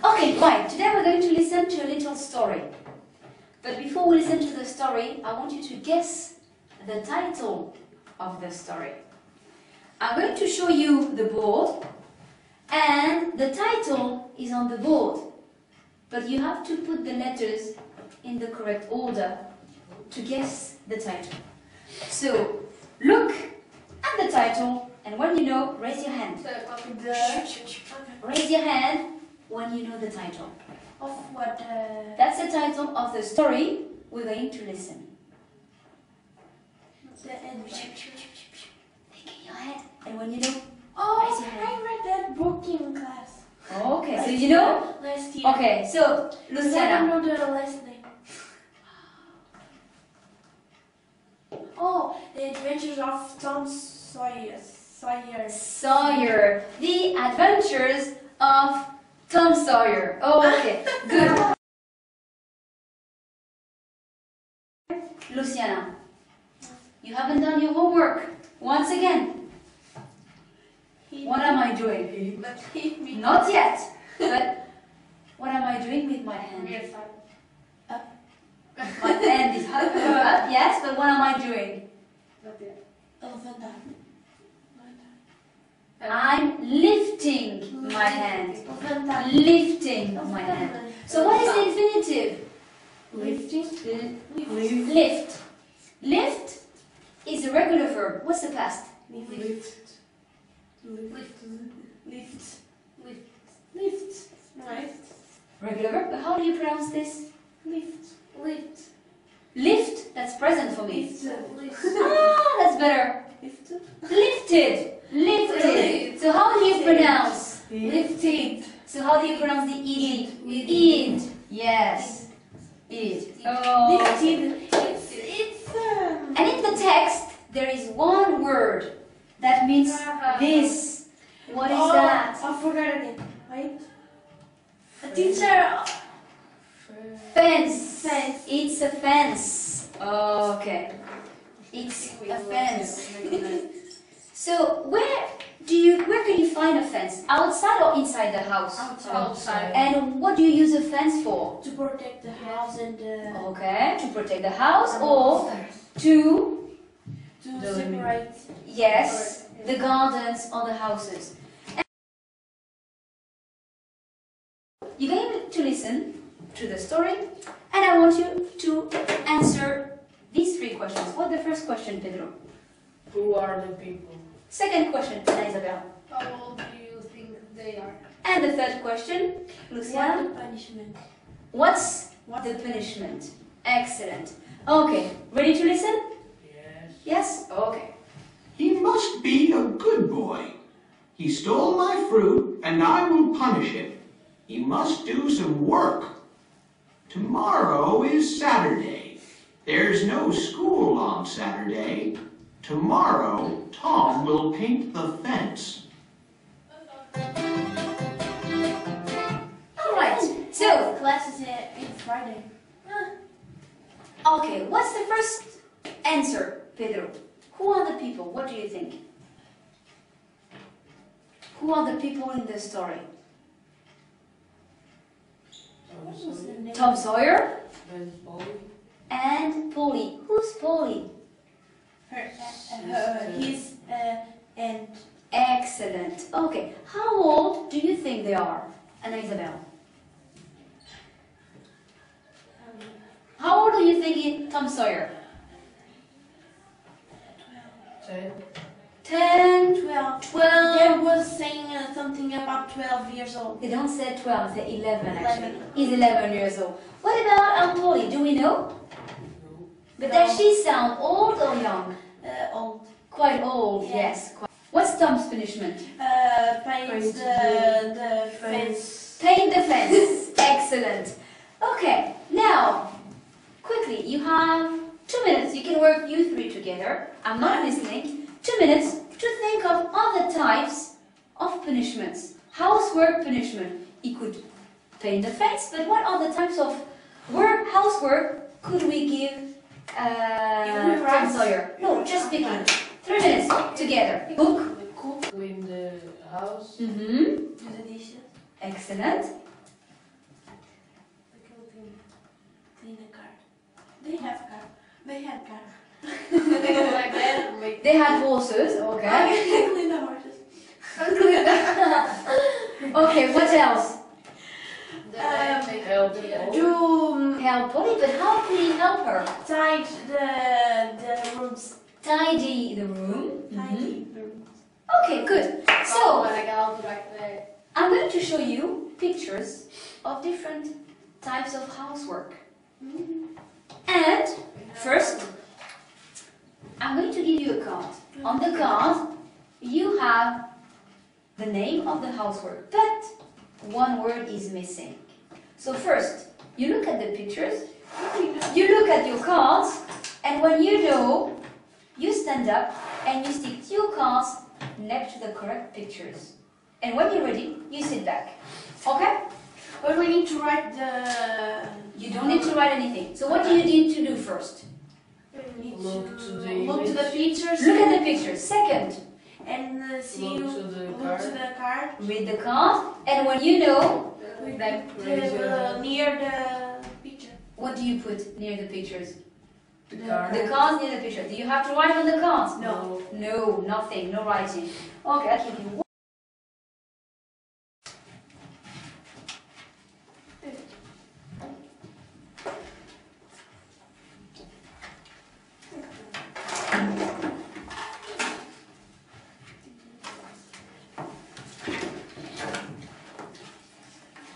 Okay, right. Today we're going to listen to a little story. But before we listen to the story, I want you to guess the title of the story. I'm going to show you the board, and the title is on the board. But you have to put the letters in the correct order to guess the title. So, look at the title, and when you know, raise your hand. Raise your hand when you know the title. Of what? That's the title of the story we're going to listen. Think in your head, and when you know, raise your hand. I read that book in class. Okay, so you know? Last year. Okay, so, I Luciana. don't know the last name. Oh, The Adventures of Tom Sawyer. Sawyer. The Adventures of Tom Sawyer. Oh, okay, good. Luciana, you haven't done your homework. Once again. What am I doing? Not yet. But what am I doing with my hand? Up. My hand is up, yes, but what am I doing? I'm lifting my hand. Lifting my hand. So what is the infinitive? Lifting. Lift. Lift is a regular verb. What's the past? Lift. Right. Regular verb. But how do you pronounce this? Lift. Lift. That's present for me. Lift. Ah, that's better. Lifted. Lifted. So how do you pronounce? Lifted. So how do you pronounce the id? Id. Yes. Id. Oh. Lifted. And in the text, there is one word that means this. What is that? I forgot again. Wait. A teacher. Fence. It's a fence. Okay. It's a fence. So where can you find a fence? Outside or inside the house? Outside. And what do you use a fence for? To protect the house and Okay, to protect the house or to separate. yes, the gardens or the houses. You're going to listen to the story, and I want you to answer these three questions. What's the first question, Pedro? Who are the people? Second question, Isabel. How old do you think they are? And the third question, Luciana. What the punishment? What's the punishment? Excellent. Okay, ready to listen? Yes. Yes? Okay. He must be a good boy. He stole my fruit, and I will punish him. He must do some work. Tomorrow is Saturday. There's no school on Saturday. Tomorrow, Tom will paint the fence. All right. So, Class is Friday. okay, what's the first answer, Pedro? Who are the people? What do you think? Who are the people in the story? What was the name? Tom Sawyer And Polly? and Polly. Who's Polly? His aunt. Excellent. Okay, how old do you think they are, Anna Isabel? How old do you think Tom Sawyer? 10. 10, 12. 12. There was saying something about 12 years old. They don't say 12, they say 11 actually. He's 11 years old. What about Aunt Polly? Do we know? But does she sound old or young? Old. Quite old, Yeah. yes. What's Tom's punishment? Paint the fence. Paint the fence. Excellent. Okay, now, quickly, you have 2 minutes. You can work you three together. I'm not listening. 2 minutes to think of other types of punishments. Housework punishment. He could paint the fence, but what other types of housework could we give Tom Sawyer? No, just picking. 3 minutes together. Cook. Clean Mm-hmm. Do the dishes. Excellent. Clean the car. They have car. They had car. Like that. Make They had horses, okay. Clean the horses. Okay, what else? help. Do Help Polly, but how can he help her? tidy the rooms. Tidy the room. Tidy the rooms. Okay, good. So, I'm going to show you pictures of different types of housework. And first, I'm going to give you a card. On the card, you have the name of the housework, but one word is missing. So first, you look at the pictures, you look at your cards, and when you know, you stand up and you stick your cards next to the correct pictures. And when you're ready, you sit back. Okay? But we need to write the. You don't need to write anything. So what do you need to do first? We need Look to the look to the image. pictures. Look at the pictures. Second, and see. Look to the Look card. to the card. read the card, and when you know, Near the picture. what do you put near the pictures? The card. The cards near the picture. Do you have to write on the cards? No. No, nothing, no writing. Okay, I'll give you one.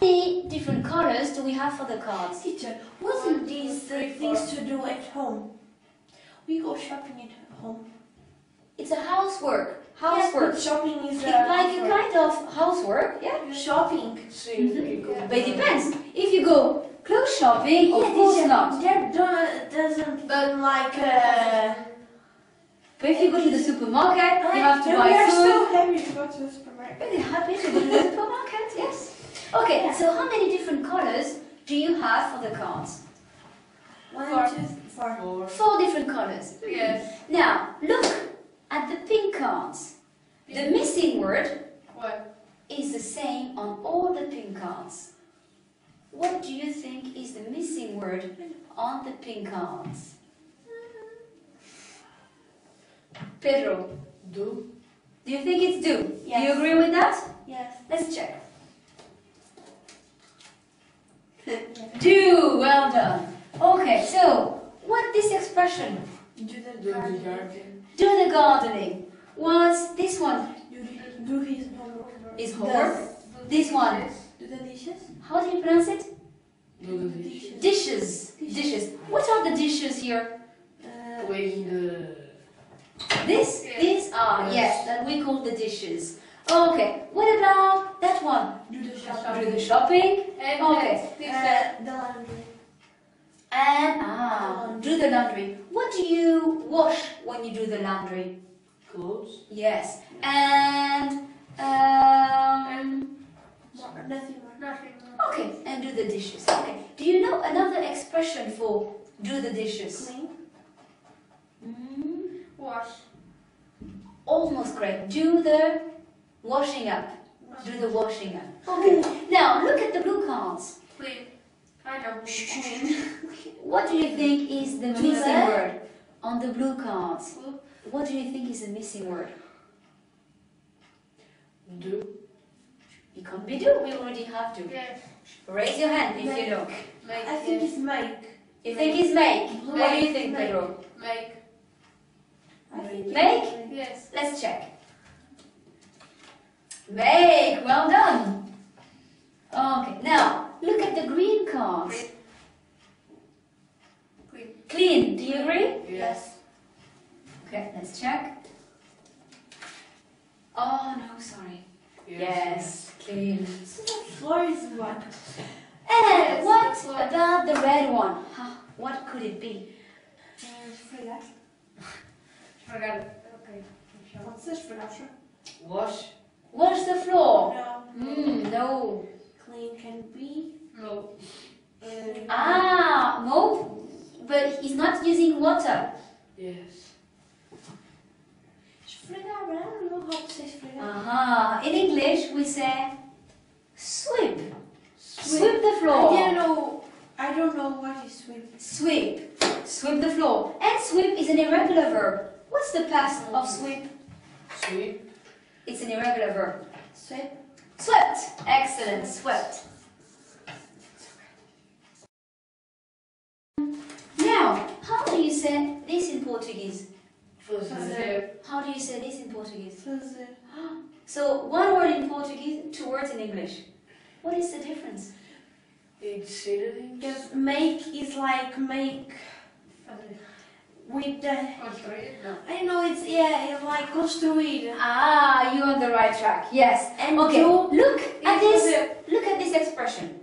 How many different colors do we have for the cards? Teacher, wasn't these things to do at home? We go shopping at home. It's a housework. Yes, Housework. but shopping is Like a kind of housework, yeah? shopping. But it depends. If you go clothes shopping, of course not. That doesn't like. But if you go to the supermarket, you have to We buy are food. so happy to go to the supermarket. Very happy to go to the supermarket, yes. Okay, Yeah. so how many different colors do you have for the cards? 1, 2, 4. 4 different colors. Yes. Now, look at the pink cards. The missing word What? is the same on all the pink cards. What do you think is the missing word on the pink cards? Pedro, Do. do you think it's do? Do Yes. you agree with that? Yes. Let's check. Do, well done. Okay, so what this expression, Do the Do the garden. garden. do the gardening, was this one Do his homework. is homework. This one, Do the dishes. how do you pronounce it? Do the dishes. Dishes. Dishes. What are the dishes here? Clean the. This? Yes. These are, yes, that we call the dishes. Okay, what about that one? Do the Do shopping. the shopping. And Okay. next, The laundry. And do the laundry. What do you wash when you do the laundry? clothes. Yes. And Nothing more. Nothing. okay, and do the dishes. Okay. Do you know another expression for do the dishes? Clean. Wash. Almost correct. Do the washing up. Do the washing up. Okay. Now look at the blue cards. Clean. I know. What do you think is the Do missing that. word on the blue cards? What do you think is the missing word? Do. It can't be do. We already have to. Yes. Raise your hand if you know. Make. I think it's make. You think it's make? What do you think, Make. Pedro? Make. I think Make? Yes. Let's check. Make. Well done. Okay. Now look at the green cards. Clean. Clean. Do you agree? Yes. Okay. Let's check. Oh no, sorry. Yes. Clean. So the floor is what? And what floor. about the red one? Huh, what could it be? Esfregar. Forgot it. Okay. Pode ser esfregar. Wash. Wash the floor. No. No. Clean can be. No. Ah, no. But he's not using water. Yes. Esfregar, but I don't know to say sweep? In English, we say sweep. Sweep the floor. I don't know what is sweep. Sweep. Sweep the floor. And sweep is an irregular verb. What's the past of sweep? Sweep. It's an irregular verb. Sweep. Swept. Excellent. Swept. Now, how do you say this in Portuguese? Fazer. How do you say this in Portuguese? Fazer. So, one word in Portuguese, two words in English. What is the difference? It's synonyms. Because make is like make with the. Construir? No. I know it's like construir. Ah, you're on the right track. Yes. And Okay. do Look at is this. Look at this expression.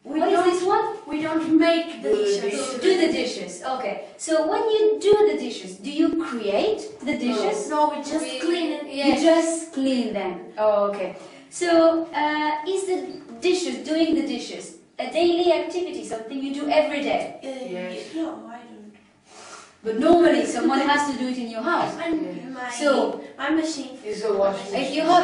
We What is don't, this one? We don't make the Do the dishes. dishes. Do the dishes. Okay. So when you do the dishes, do you create the dishes? No, we just clean it. You just clean them. Oh, okay. So is the dishes, doing the dishes, a daily activity, something you do every day? Yes. No, I don't. But normally someone has to do it in your house. So My machine. It's a washing machine. if you have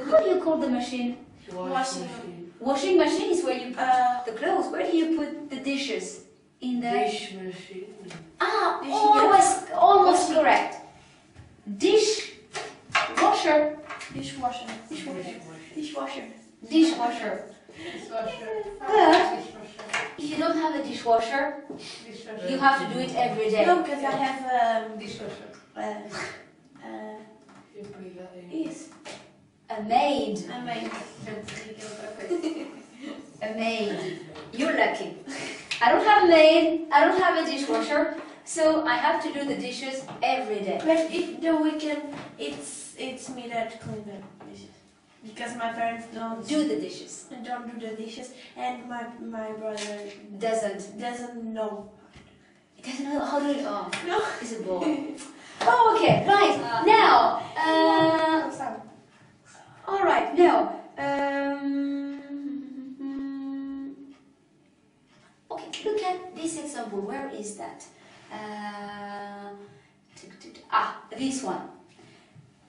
how do you call the machine? Washing machine. Washing machine is where you put the clothes. Where do you put the dishes? In the Dish machine. Ah, Dish- almost correct. Dish washer. Dishwasher. Dishwasher. Dishwasher. Dishwasher. Dishwasher. But- Dishwasher. If you don't have a dishwasher, Dishwasher. you have to do it every day. No, because I have Dishwasher. You put that in. yes. A maid. I made. A maid. You're lucky. I don't have a maid. I don't have a dishwasher. So I have to do the dishes every day. But if the weekend, it's me that clean the dishes because my parents don't Do the dishes. don't do the dishes, and my brother Doesn't know. It doesn't know how to. Oh, No. it's a boy. Oh, okay. Right now. All right. Now. Okay. Look at this example. Where is that? This one.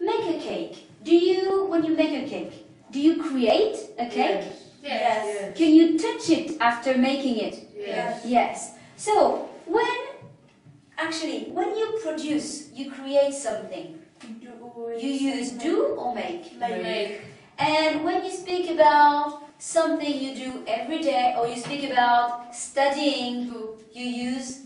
Make a cake. When you make a cake, do you create a cake? Yes. Can you touch it after making it? Yes. Yes. So when you produce, you create something. You use do or make. Make. And when you speak about something you do every day, or you speak about studying, you use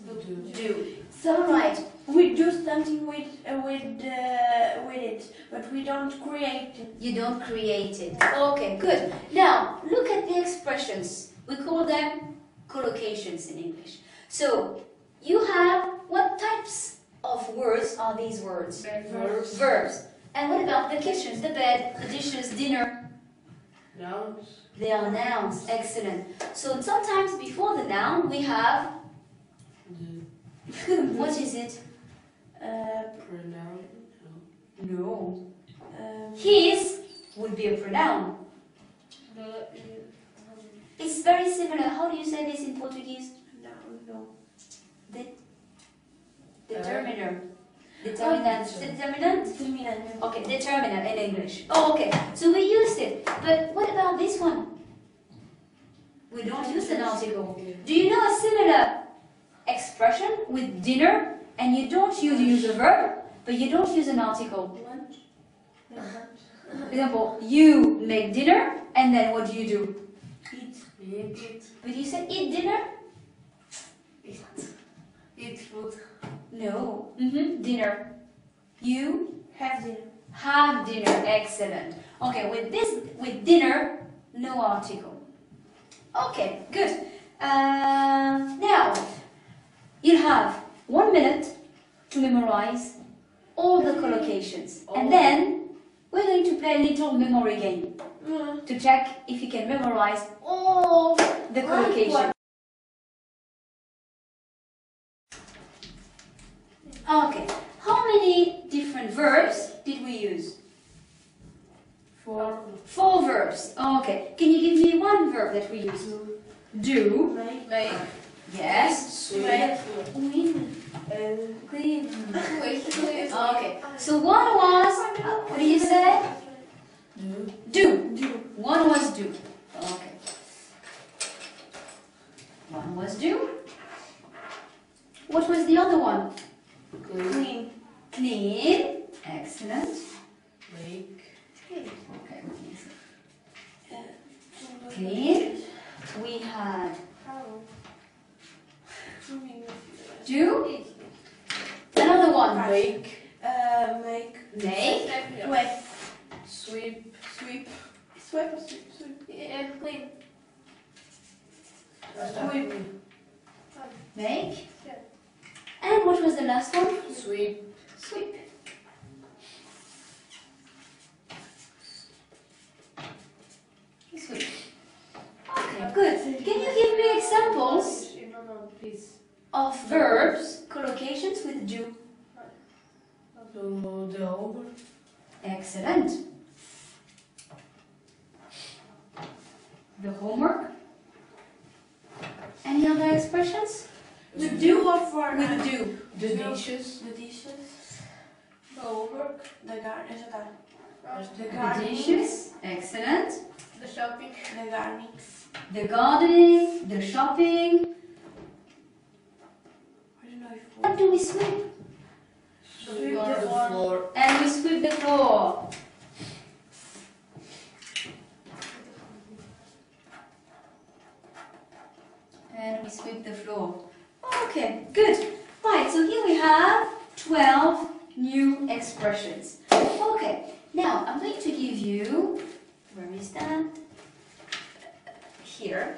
do. So Right. we do something with it, but we don't create it. You don't create it. Okay, good. Now, look at the expressions. We call them collocations in English. So, you have, what types of words are these words? Verbs. Verbs. And what about the kitchen, the bed, the dishes, dinner? Nouns. They are nouns. Excellent. So, sometimes before the noun, we have, what is it? Pronoun. No. His would be a pronoun. It's very similar. How do you say this in Portuguese? No. Determiner. Determinant. Determinant? Determinant. Okay, determinant in English. Oh, okay. So we used it. But what about this one? We don't use an article. Do you know a similar expression with dinner and you don't use a verb, but you don't use an article? Lunch. For example, you make dinner and then what do? Eat. Eat. But you said eat dinner? Eat food. No. Dinner. You Have dinner. have dinner. Excellent. Okay, with dinner, no article. Okay, good. Now, you have 1 minute to memorize all the collocations. And then, we're going to play a little memory game to check if you can memorize all the collocations. Okay, how many different verbs did we use? 4. 4 verbs. Okay, can you give me one verb that we use? Do. Make. Yes. Sweep. Win. Clean. Okay. So one was, what did you say? Do. One was do. Okay. One was do. What was the other one? Clean. Clean. Excellent. Make. Okay. Clean. We had do. Another one. Make. Make. Make. Wet. Sweep. Sweep. Sweep or sweep? Sweep. And clean. Sweep. Make. And what was the last one? Sweep. Sweep. Sweep. Okay, good. Can you give me examples No, please. of verbs, collocations with do? So the homework. Excellent. The homework. Any other expressions? With do or for With do. The dishes. The dishes. The homework. The garden. The The gardening. dishes. Excellent. The shopping. The gardening. The gardening. The shopping. I don't know if What do we sweep? Sweep The the floor. floor. And we sweep the floor. And we sweep the floor. Okay, good. Right, so here we have 12 new expressions. Okay, now I'm going to give you, where is that? Here.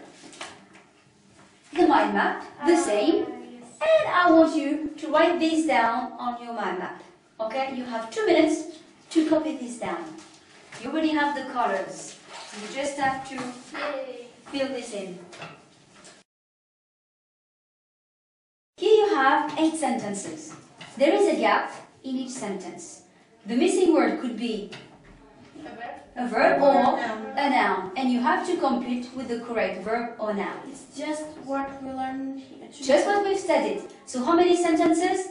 The mind map, the same. And I want you to write this down on your mind map. Okay, you have 2 minutes to copy this down. You already have the colors. You just have to fill this in. Here you have 8 sentences. There is a gap in each sentence. The missing word could be a verb or a noun. And you have to complete with the correct verb or noun. it's just what we learned. Just what we've studied. So how many sentences?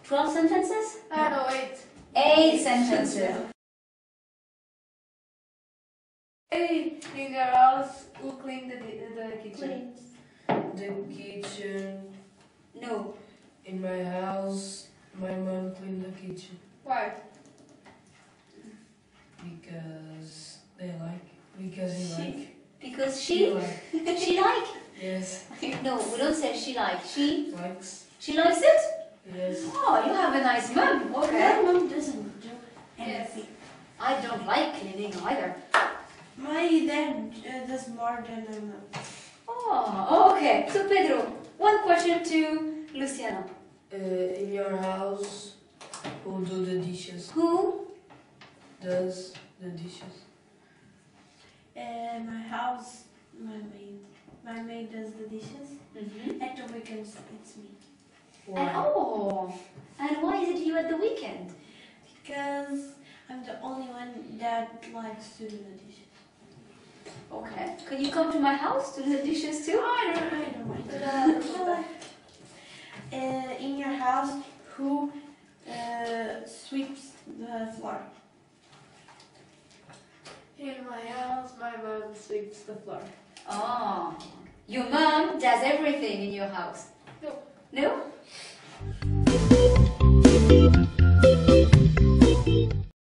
12 sentences? No, 8. 8 sentences. Hey, in your house, who clean the kitchen? Clean. The kitchen. No. In my house, my mom cleaned the kitchen. Why? Because they like. Because he like. Because She she like. she like? Yes. No, we don't say she like. She Likes. likes it? Yes. Oh, you have a nice mum. My Okay. mom doesn't do anything. I don't like cleaning either. My dad does more than my mom. Oh, okay. So Pedro, one question to Luciano. In your house, who do the dishes? Who? Does the dishes? My house, my maid. My maid does the dishes. Mm-hmm. At the weekends, it's me. And and why is it you at the weekend? Because I'm the only one that likes to do the dishes. Okay. Can you come to my house to do the dishes too? I don't mind. In your house, who sweeps the floor? In my house, my mom sweeps the floor. Oh, your mom does everything in your house. No. No?